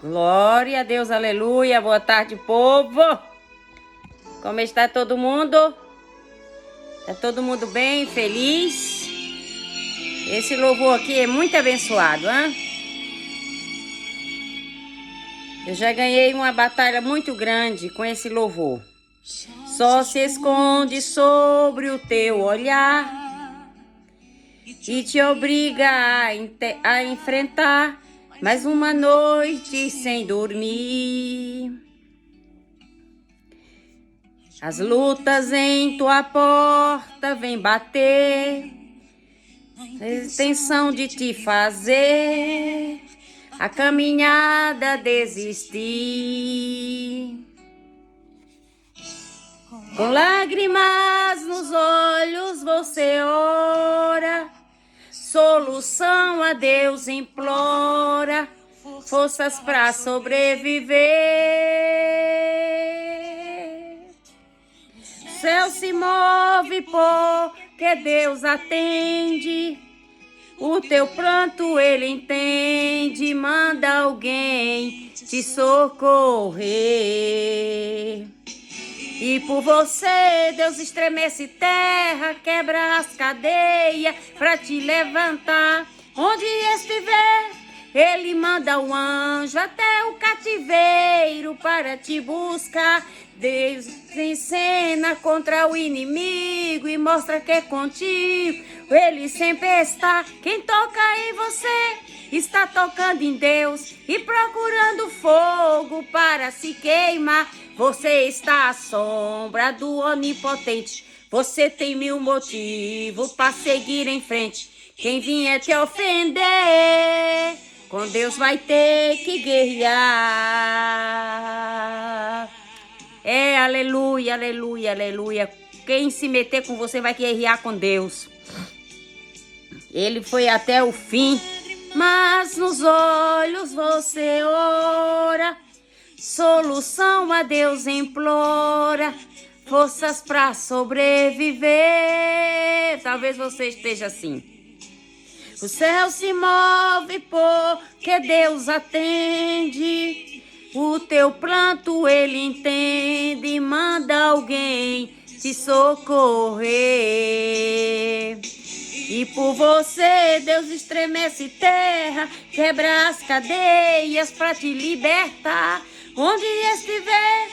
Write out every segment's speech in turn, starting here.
Glória a Deus, aleluia. Boa tarde, povo. Como está todo mundo? Está todo mundo bem, feliz? Esse louvor aqui é muito abençoado, hein? Eu já ganhei uma batalha muito grande com esse louvor. Só se esconde sobre o teu olhar e te obriga a enfrentar mais uma noite sem dormir. As lutas em tua porta vêm bater, a intenção de te fazer a caminhada desistir. Com lágrimas nos olhos você ora, solução a Deus implora, forças para sobreviver. O céu se move porque Deus atende, o teu pranto ele entende, manda alguém te socorrer. E por você Deus estremece terra, quebra as cadeias pra te levantar. Onde estiver, ele manda o anjo até o cativeiro para te buscar. Deus encena contra o inimigo e mostra que é contigo ele sempre está. Quem toca em você está tocando em Deus e procurando fogo para se queimar. Você está à sombra do Onipotente. Você tem 1000 motivos para seguir em frente. Quem vier te ofender, com Deus vai ter que guerrear. É, aleluia, aleluia, aleluia. Quem se meter com você vai guerrear com Deus. Ele foi até o fim, mas nos olhos você ora, solução a Deus implora, forças para sobreviver. Talvez você esteja assim. O céu se move porque Deus atende, o teu pranto ele entende e manda alguém te socorrer. E por você Deus estremece terra, quebra as cadeias para te libertar. Onde estiver,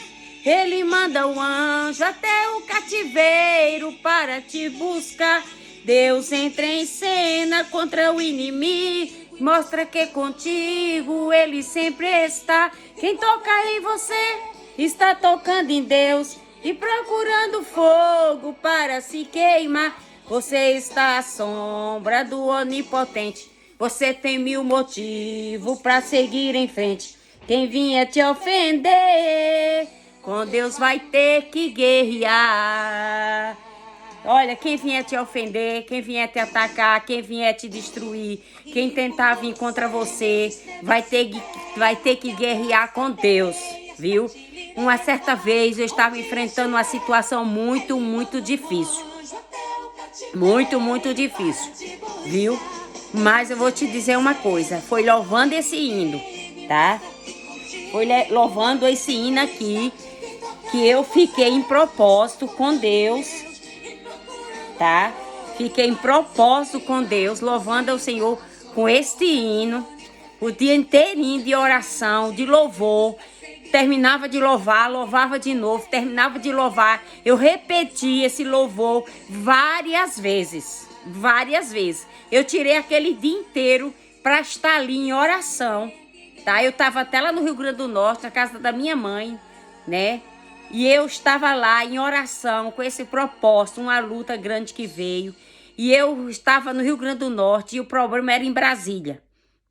ele manda o anjo até o cativeiro para te buscar. Deus entra em cena contra o inimigo, mostra que contigo ele sempre está. Quem toca em você está tocando em Deus e procurando fogo para se queimar. Você está à sombra do Onipotente. Você tem 1000 motivos para seguir em frente. Quem vier te ofender, com Deus vai ter que guerrear. Olha, quem vier te ofender, quem vier te atacar, quem vier te destruir, quem tentar vir contra você, vai ter que guerrear com Deus, viu? Uma certa vez eu estava enfrentando uma situação muito, muito difícil. Muito difícil, viu? Mas eu vou te dizer uma coisa, foi louvando esse hino, tá? Foi louvando esse hino aqui, que eu fiquei em propósito com Deus, tá? Fiquei em propósito com Deus, louvando ao Senhor com este hino, o dia inteirinho de oração, de louvor. Terminava de louvar, louvava de novo, terminava de louvar. Eu repeti esse louvor várias vezes. Eu tirei aquele dia inteiro para estar ali em oração, tá? Eu estava até lá no Rio Grande do Norte, na casa da minha mãe, né? E eu estava lá em oração com esse propósito, uma luta grande que veio. E eu estava no Rio Grande do Norte e o problema era em Brasília,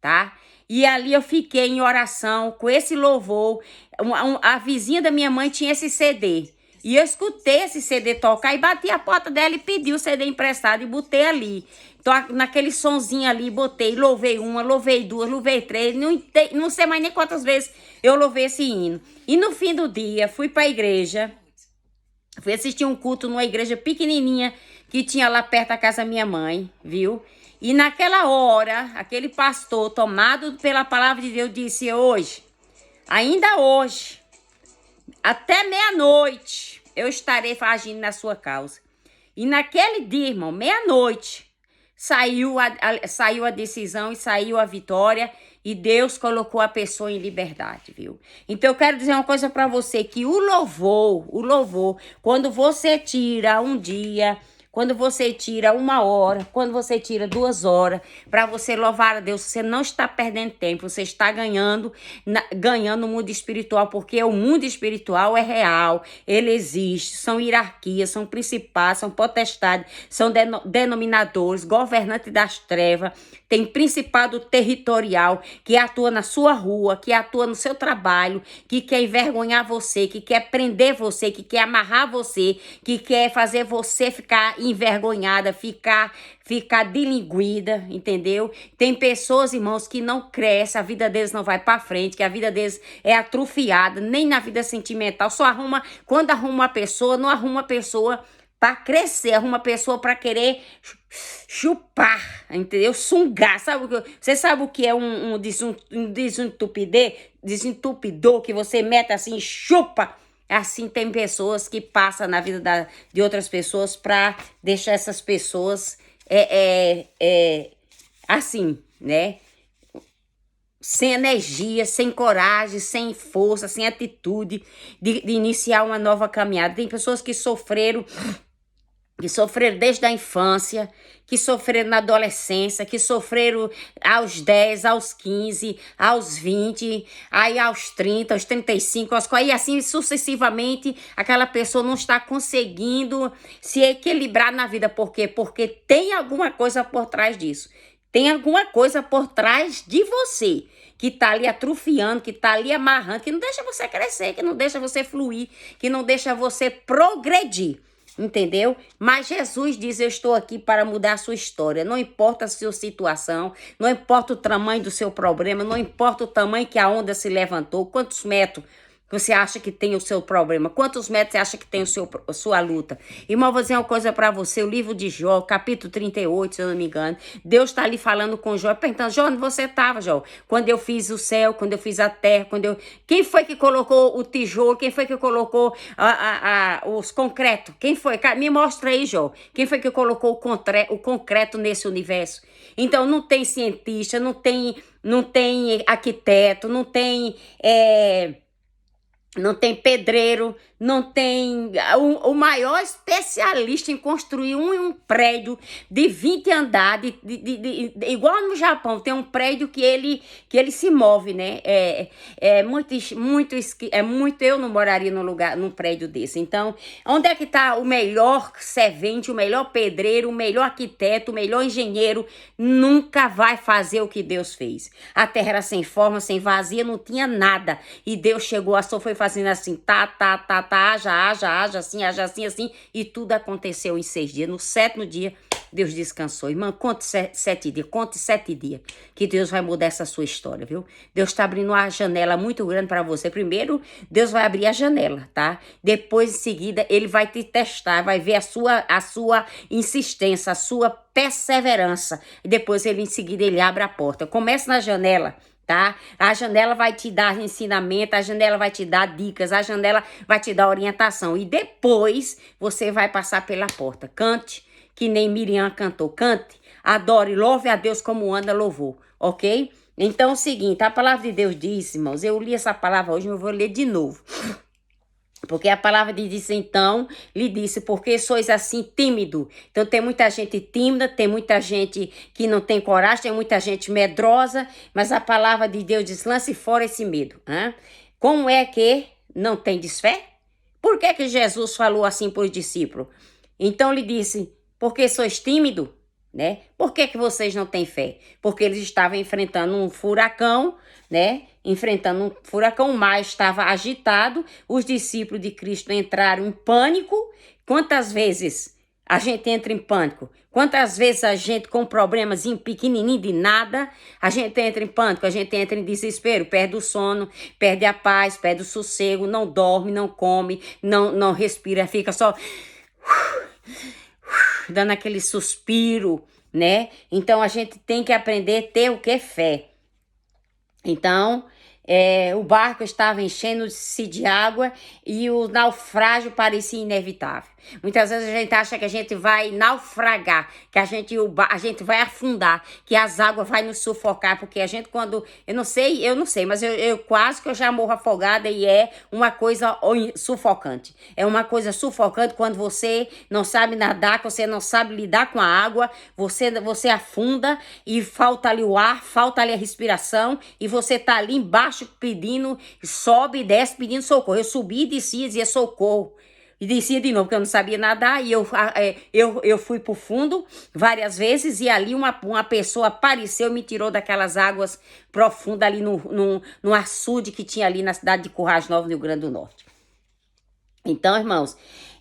tá? E ali eu fiquei em oração com esse louvor. A vizinha da minha mãe tinha esse CD. E eu escutei esse CD tocar e bati a porta dela e pedi o CD emprestado e botei ali. Então, naquele sonzinho ali, botei, louvei uma, louvei duas, louvei três. Não sei mais nem quantas vezes eu louvei esse hino. E no fim do dia, fui para a igreja. Fui assistir um culto numa igreja pequenininha que tinha lá perto da casa da minha mãe, viu? E naquela hora, aquele pastor, tomado pela palavra de Deus, disse: hoje ainda hoje, até meia-noite, eu estarei agindo na sua causa. E naquele dia, irmão, meia-noite, saiu a decisão e saiu a vitória e Deus colocou a pessoa em liberdade, viu? Então eu quero dizer uma coisa para você, que o louvor, quando você tira um dia, quando você tira 1 hora, quando você tira 2 horas para você louvar a Deus, você não está perdendo tempo, você está ganhando o mundo espiritual, porque o mundo espiritual é real, ele existe, são hierarquias, são principados, são potestades, são denominadores, governantes das trevas, tem principado territorial que atua na sua rua, que atua no seu trabalho, que quer envergonhar você, que quer prender você, que quer amarrar você, que quer fazer você ficar envergonhada, ficar dilinguida, entendeu? Tem pessoas, irmãos, que não crescem, a vida deles não vai para frente, que a vida deles é atrofiada, nem na vida sentimental, quando arruma uma pessoa, não arruma uma pessoa para crescer, arruma uma pessoa para querer chupar, entendeu? Sungar, você sabe o que é um desentupidor que você mete assim, chupa? Assim tem pessoas que passam na vida de outras pessoas para deixar essas pessoas assim, né? Sem energia, sem coragem, sem força, sem atitude de iniciar uma nova caminhada. Tem pessoas que sofreram desde a infância, que sofreram na adolescência, que sofreram aos 10, aos 15, aos 20, aí aos 30, aos 35, aí assim sucessivamente, aquela pessoa não está conseguindo se equilibrar na vida. Por quê? Porque tem alguma coisa por trás disso. Tem alguma coisa por trás de você que tá ali atrofiando, que tá ali amarrando, que não deixa você crescer, que não deixa você fluir, que não deixa você progredir. Entendeu? Mas Jesus diz: eu estou aqui para mudar a sua história. Não importa a sua situação, não importa o tamanho do seu problema, não importa o tamanho que a onda se levantou, quantos metros você acha que tem o seu problema, quantos metros você acha que tem a sua luta. Irmão, vou dizer uma coisa para você, o livro de Jó, capítulo 38, se eu não me engano, Deus está ali falando com Jó, perguntando: Jó, onde você estava, Jó? Quando eu fiz o céu, quando eu fiz a terra, quem foi que colocou o tijolo, quem foi que colocou os concretos? Quem foi? Me mostra aí, Jó. Quem foi que colocou o concreto nesse universo? Então, não tem cientista, não tem arquiteto, não tem pedreiro, não tem o maior especialista em construir um prédio de 20 andares, igual no Japão, tem um prédio que ele se move, né? Eu não moraria num prédio desse. Então, onde é que está o melhor servente, o melhor pedreiro, o melhor arquiteto, o melhor engenheiro? Nunca vai fazer o que Deus fez. A terra era sem forma, sem vazia, não tinha nada. E Deus chegou, só foi fazendo assim, haja assim, e tudo aconteceu em 6 dias. No 7º dia, Deus descansou. Irmã, conte 7 dias, conte 7 dias, que Deus vai mudar essa sua história, viu? Deus está abrindo uma janela muito grande para você. Primeiro, Deus vai abrir a janela, tá? Depois, em seguida, Ele vai te testar, vai ver a sua insistência, a sua perseverança. E depois, em seguida, Ele abre a porta. Comece na janela, tá? A janela vai te dar ensinamento, a janela vai te dar dicas, a janela vai te dar orientação. E depois você vai passar pela porta. Cante, que nem Miriam cantou. Cante, adore, louve a Deus como anda louvor, ok? Então é o seguinte, a palavra de Deus diz, irmãos, eu li essa palavra hoje, mas eu vou ler de novo. Porque a palavra diz, então, lhe disse: porque sois assim tímido. Então tem muita gente tímida, tem muita gente que não tem coragem, tem muita gente medrosa, mas a palavra de Deus diz: lance fora esse medo. Hein? Como é que não tendes fé? Por que Jesus falou assim para os discípulos? Então lhe disse: porque sois tímido, né? Por que vocês não têm fé? Porque eles estavam enfrentando um furacão, né? Enfrentando um furacão, o mar estava agitado, os discípulos de Cristo entraram em pânico. Quantas vezes a gente entra em pânico? Quantas vezes a gente, com problemas pequenininho de nada, a gente entra em pânico, a gente entra em desespero, perde o sono, perde a paz, perde o sossego, não dorme, não come, não respira, fica só dando aquele suspiro, né? Então a gente tem que aprender a ter o que é fé. Então, O barco estava enchendo-se de água e o naufrágio parecia inevitável. Muitas vezes a gente acha que a gente vai naufragar, que a gente vai afundar, que as águas vão nos sufocar, porque a gente quando... Eu não sei, mas eu quase que eu já morro afogada e é uma coisa sufocante. É uma coisa sufocante quando você não sabe nadar, que você não sabe lidar com a água, você afunda e falta ali o ar, falta ali a respiração e você tá ali embaixo pedindo, sobe e desce pedindo socorro. Eu subi e descia e dizia socorro. E descia de novo, porque eu não sabia nadar, e eu fui pro fundo várias vezes, e ali uma pessoa apareceu e me tirou daquelas águas profundas ali no açude que tinha ali na cidade de Currais Novos, no Rio Grande do Norte. Então, irmãos,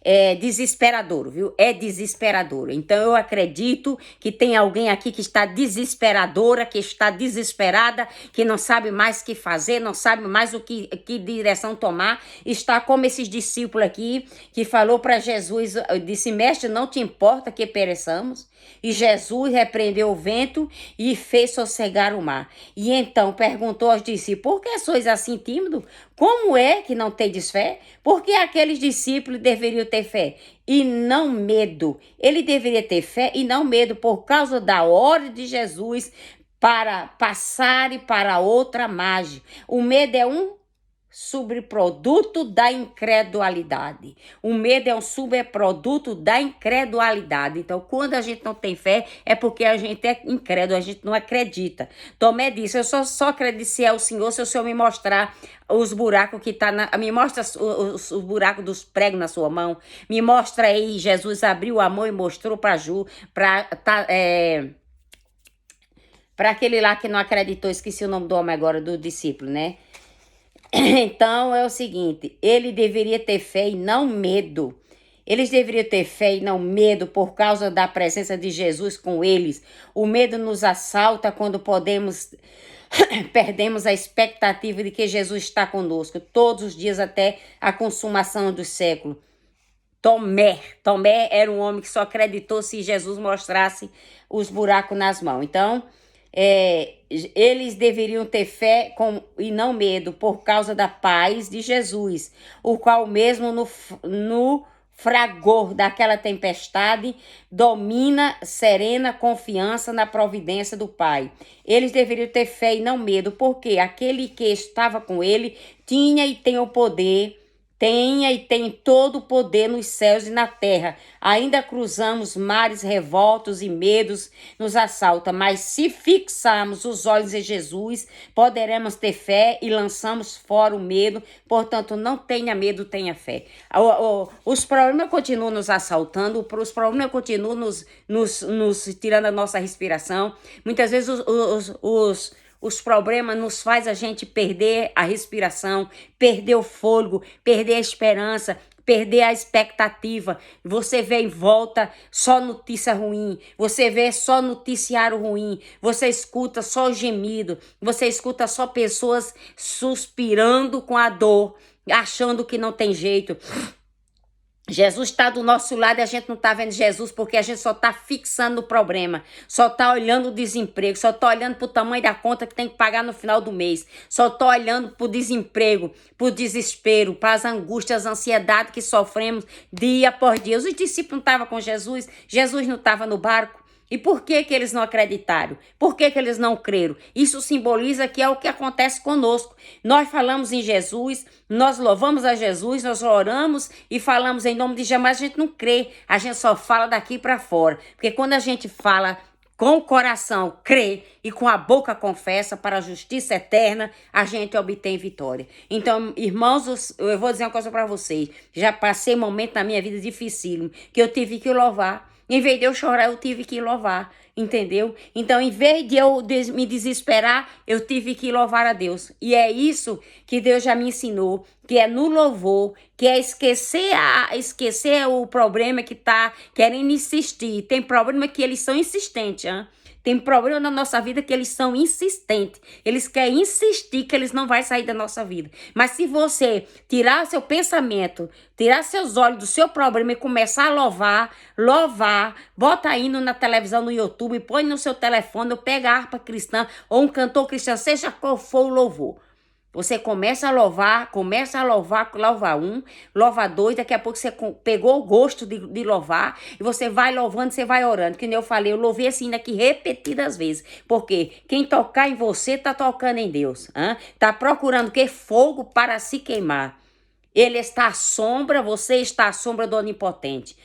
é desesperador, viu? É desesperador. Então, eu acredito que tem alguém aqui que está desesperadora, que está desesperada, que não sabe mais o que fazer, não sabe mais que direção tomar. Está como esses discípulos aqui, que falou para Jesus, disse, mestre, não te importa que pereçamos? E Jesus repreendeu o vento e fez sossegar o mar. E então perguntou aos discípulos, por que sois assim tímidos? Como é que não tendes fé? Porque aqueles discípulos deveriam ter fé e não medo. Ele deveria ter fé e não medo por causa da ordem de Jesus para passar e para outra margem. O medo é um subproduto da incredulidade. O medo é um subproduto da incredulidade. Então, quando a gente não tem fé, é porque a gente é incrédulo, a gente não acredita. Tomé disse, eu só acreditei ao Senhor se o Senhor me mostrar os buracos que tá me mostra os buracos dos pregos na sua mão. Me mostra aí, Jesus abriu a mão e mostrou para Ju, para aquele lá que não acreditou, esqueci o nome do homem agora, do discípulo, né? Então, é o seguinte, ele deveria ter fé e não medo. Eles deveriam ter fé e não medo por causa da presença de Jesus com eles. O medo nos assalta quando perdemos a expectativa de que Jesus está conosco todos os dias até a consumação do século. Tomé era um homem que só acreditou se Jesus mostrasse os buracos nas mãos. Então, eles deveriam ter fé e não medo por causa da paz de Jesus, o qual mesmo no fragor daquela tempestade domina serena confiança na providência do Pai. Eles deveriam ter fé e não medo, porque aquele que estava com ele tinha e tem o poder, tem todo o poder nos céus e na terra. Ainda cruzamos mares revoltos e medos nos assaltam, mas se fixarmos os olhos em Jesus, poderemos ter fé e lançamos fora o medo. Portanto, não tenha medo, tenha fé. Os problemas continuam nos assaltando, os problemas continuam nos tirando a nossa respiração. Muitas vezes os problemas nos faz a gente perder a respiração, perder o fôlego, perder a esperança, perder a expectativa. Você vê em volta só notícia ruim, você vê só noticiário ruim, você escuta só gemido, você escuta só pessoas suspirando com a dor, achando que não tem jeito. Jesus está do nosso lado e a gente não está vendo Jesus porque a gente só está fixando o problema, só está olhando o desemprego, só está olhando para o tamanho da conta que tem que pagar no final do mês, só está olhando para o desemprego, para o desespero, para as angústias, a ansiedade que sofremos dia por dia. Os discípulos não estavam com Jesus, Jesus não estava no barco. E por que eles não acreditaram? Por que eles não creram? Isso simboliza que é o que acontece conosco. Nós falamos em Jesus, nós louvamos a Jesus, nós oramos e falamos em nome de Jesus, mas a gente não crê. A gente só fala daqui para fora. Porque quando a gente fala com o coração, crê e com a boca confessa para a justiça eterna, a gente obtém vitória. Então, irmãos, eu vou dizer uma coisa para vocês. Já passei momento na minha vida dificílimo que eu tive que louvar. Em vez de eu chorar, eu tive que louvar, entendeu? Então, em vez de eu me desesperar, eu tive que louvar a Deus. E é isso que Deus já me ensinou, que é no louvor, que é esquecer o problema que tá querendo insistir. Tem problema que eles são insistentes, hein? Tem problema na nossa vida que eles são insistentes. Eles querem insistir que eles não vão sair da nossa vida. Mas se você tirar seu pensamento, tirar seus olhos do seu problema e começar a louvar, bota hino na televisão, no YouTube, põe no seu telefone, ou pega a harpa cristã ou um cantor cristão, seja qual for o louvor. Você começa a louvar, louva um, louva dois, daqui a pouco você pegou o gosto de louvar, e você vai louvando, você vai orando. Que nem eu falei, eu louvei assim aqui repetidas vezes. Porque quem tocar em você, tá tocando em Deus. Tá procurando que fogo para se queimar. Ele está à sombra, você está à sombra do Onipotente.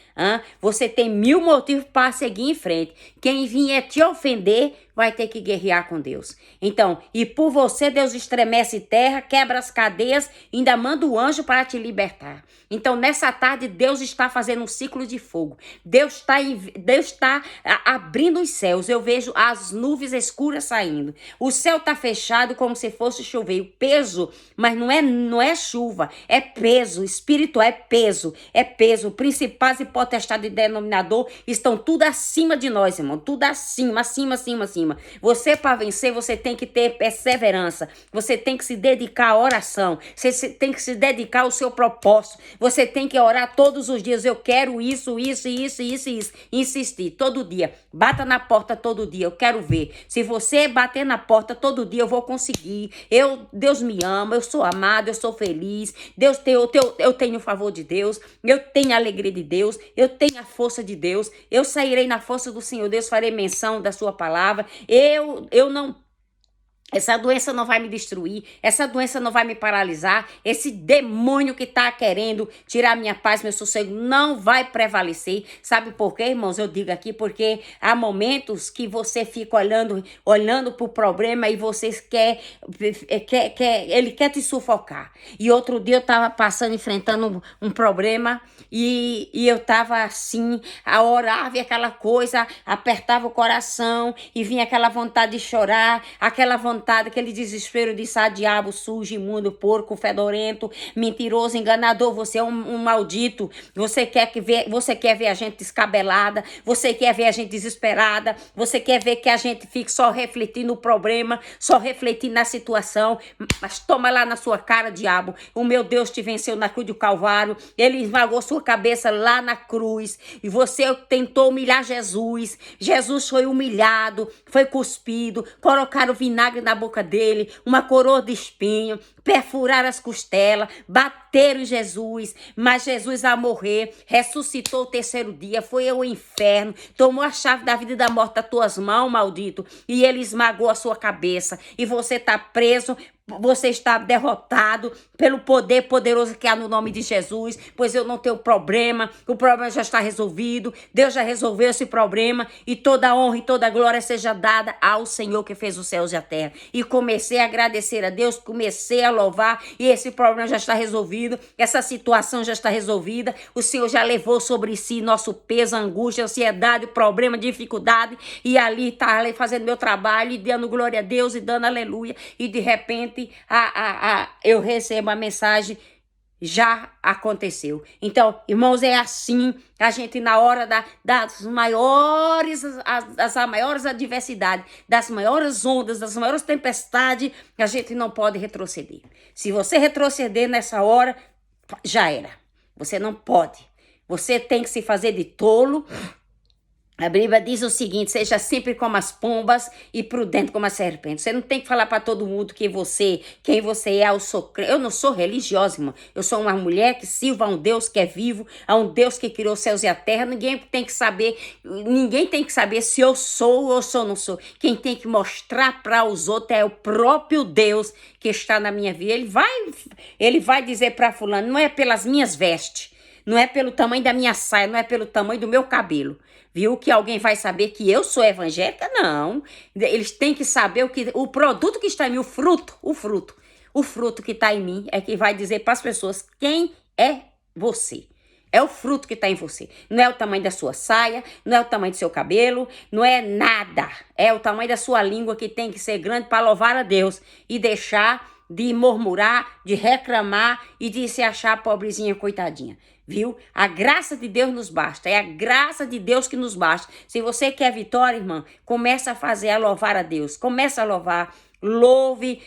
Você tem 1000 motivos para seguir em frente. Quem vier te ofender vai ter que guerrear com Deus. Então, e por você Deus estremece terra, quebra as cadeias, ainda manda o anjo para te libertar. Então, nessa tarde, Deus está fazendo um ciclo de fogo. Deus está abrindo os céus. Eu vejo as nuvens escuras saindo. O céu está fechado como se fosse chover. O peso, mas não é chuva, é peso. Espírito é peso. É peso. Principais e potestade e denominador estão tudo acima de nós, irmão. Tudo acima. Você, para vencer, você tem que ter perseverança. Você tem que se dedicar à oração. Você tem que se dedicar ao seu propósito. Você tem que orar todos os dias. Eu quero isso. Insistir todo dia. Bata na porta todo dia. Eu quero ver. Se você bater na porta todo dia, eu vou conseguir. Deus me ama. Eu sou amado. Eu sou feliz. Eu tenho o favor de Deus. Eu tenho a alegria de Deus. Eu tenho a força de Deus. Eu sairei na força do Senhor Deus. Farei menção da sua palavra. Eu não... Essa doença não vai me destruir, essa doença não vai me paralisar, esse demônio que está querendo tirar minha paz, meu sossego, não vai prevalecer. Sabe por quê, irmãos? Eu digo aqui porque há momentos que você fica olhando para o problema e você ele quer te sufocar. E outro dia eu estava enfrentando um problema e eu estava assim, a orar, via aquela coisa, apertava o coração e vinha aquela vontade de chorar, aquela vontade, aquele desespero de diabo sujo, imundo, porco, fedorento, mentiroso, enganador. Você é um maldito. Você quer ver a gente descabelada. Você quer ver a gente desesperada. Você quer ver que a gente fique só refletindo no problema, só refletindo na situação. Mas toma lá na sua cara, diabo. O meu Deus te venceu na cruz do Calvário. Ele esmagou sua cabeça lá na cruz. E você tentou humilhar Jesus. Jesus foi humilhado, foi cuspido, colocaram vinagre na boca dele, uma coroa de espinho, perfuraram as costelas, bateram Jesus, mas Jesus a morrer, ressuscitou o terceiro dia, foi ao inferno, tomou a chave da vida e da morte das tuas mãos, maldito, e ele esmagou a sua cabeça, e você está preso. Você está derrotado pelo poder poderoso que há no nome de Jesus, pois eu não tenho problema, o problema já está resolvido, Deus já resolveu esse problema e toda a honra e toda a glória seja dada ao Senhor que fez os céus e a terra. E comecei a agradecer a Deus, comecei a louvar e esse problema já está resolvido, essa situação já está resolvida, o Senhor já levou sobre si nosso peso, angústia, ansiedade, problema, dificuldade e ali está fazendo meu trabalho e dando glória a Deus e dando aleluia e de repente eu recebo a mensagem, já aconteceu. Então, irmãos, é assim, a gente na hora das maiores adversidades, das maiores ondas, das maiores tempestades, a gente não pode retroceder. Se você retroceder nessa hora, já era. Você não pode. Você tem que se fazer de tolo. A Bíblia diz o seguinte: seja sempre como as pombas e prudente como a serpente. Você não tem que falar para todo mundo quem você é. Eu não sou religiosa, irmão. Eu sou uma mulher que sirva a um Deus que é vivo, a um Deus que criou os céus e a terra. Ninguém tem que saber se eu sou ou se eu não sou. Quem tem que mostrar para os outros é o próprio Deus que está na minha vida. Ele vai dizer para fulano, não é pelas minhas vestes, não é pelo tamanho da minha saia, não é pelo tamanho do meu cabelo. Viu que alguém vai saber que eu sou evangélica? Não. Eles têm que saber o produto que está em mim, o fruto que está em mim é que vai dizer para as pessoas quem é você. É o fruto que está em você. Não é o tamanho da sua saia, não é o tamanho do seu cabelo, não é nada. É o tamanho da sua língua que tem que ser grande para louvar a Deus e deixar de murmurar, de reclamar e de se achar pobrezinha, coitadinha. Viu? A graça de Deus nos basta. É a graça de Deus que nos basta. Se você quer vitória, irmã, começa a louvar a Deus. Começa a louvar. Louve,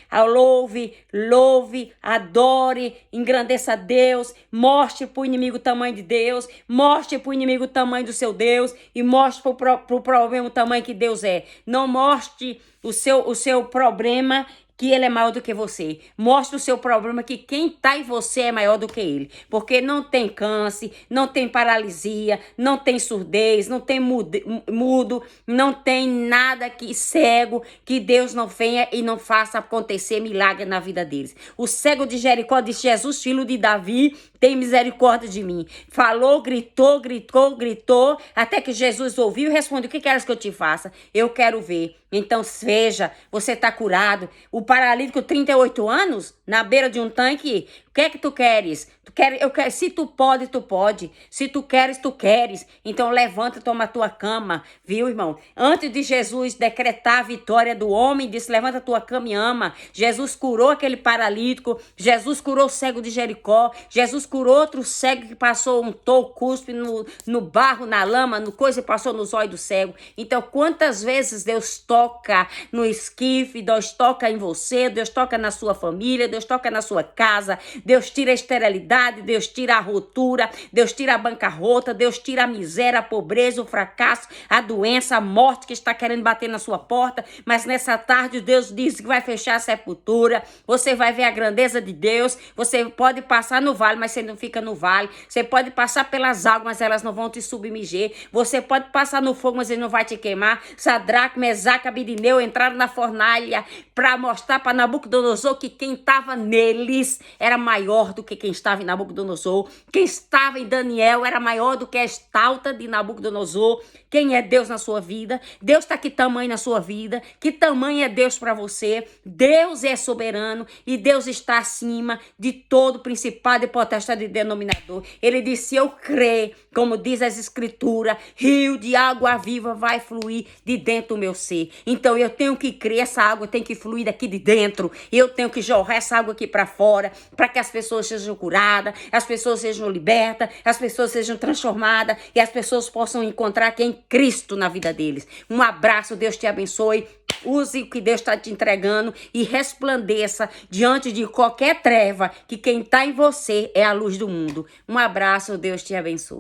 adore, engrandeça a Deus, mostre para o inimigo o tamanho de Deus, mostre para o inimigo o tamanho do seu Deus e mostre para o problema o tamanho que Deus é. Não mostre o seu problema que ele é maior do que você. Mostra o seu problema que quem está em você é maior do que ele. Porque não tem câncer, não tem paralisia, não tem surdez, não tem mudo, não tem nada que cego que Deus não venha e não faça acontecer milagre na vida deles. O cego de Jericó disse: Jesus, filho de Davi, tem misericórdia de mim. Falou, gritou, até que Jesus ouviu e respondeu: o que queres que eu te faça? Eu quero ver. Então veja, você está curado. O paralítico, 38 anos, na beira de um tanque, o que é que tu queres? Eu quero. Se tu pode, tu pode. Se tu queres, tu queres. Então levanta, toma a tua cama, viu, irmão? Antes de Jesus decretar a vitória do homem, disse: levanta a tua cama e ama. Jesus curou aquele paralítico, Jesus curou o cego de Jericó, Jesus curou outro cego que passou cuspe no barro, na lama, no coisa e passou nos olhos do cego. Então, quantas vezes Deus toca no esquife, Deus toca em você, Deus toca na sua família, Deus toca na sua casa, Deus tira a esterilidade, Deus tira a ruptura, Deus tira a bancarrota, Deus tira a miséria, a pobreza, o fracasso, a doença, a morte que está querendo bater na sua porta. Mas nessa tarde Deus diz que vai fechar a sepultura. Você vai ver a grandeza de Deus. Você pode passar no vale, mas você não fica no vale. Você pode passar pelas águas, mas elas não vão te submergir. Você pode passar no fogo, mas ele não vai te queimar. Sadraque, Mesaque, Abednego entraram na fornalha para mostrar para Nabucodonosor que quem estava neles era maior do que quem estava em Nabucodonosor. Quem estava em Daniel era maior do que a estalta de Nabucodonosor. Quem é Deus na sua vida? Deus está que tamanho na sua vida? Que tamanho é Deus para você? Deus é soberano e Deus está acima de todo principado e potestade e denominador. Ele disse: eu creio, como diz as escrituras, rio de água viva vai fluir de dentro do meu ser. Então eu tenho que crer, essa água tem que fluir daqui de dentro. Eu tenho que jorrar essa água aqui para fora, para que as pessoas sejam curadas, as pessoas sejam libertas, as pessoas sejam transformadas e as pessoas possam encontrar quem Cristo na vida deles. Um abraço, Deus te abençoe. Use o que Deus está te entregando e resplandeça diante de qualquer treva, que quem está em você é a luz do mundo. Um abraço, Deus te abençoe.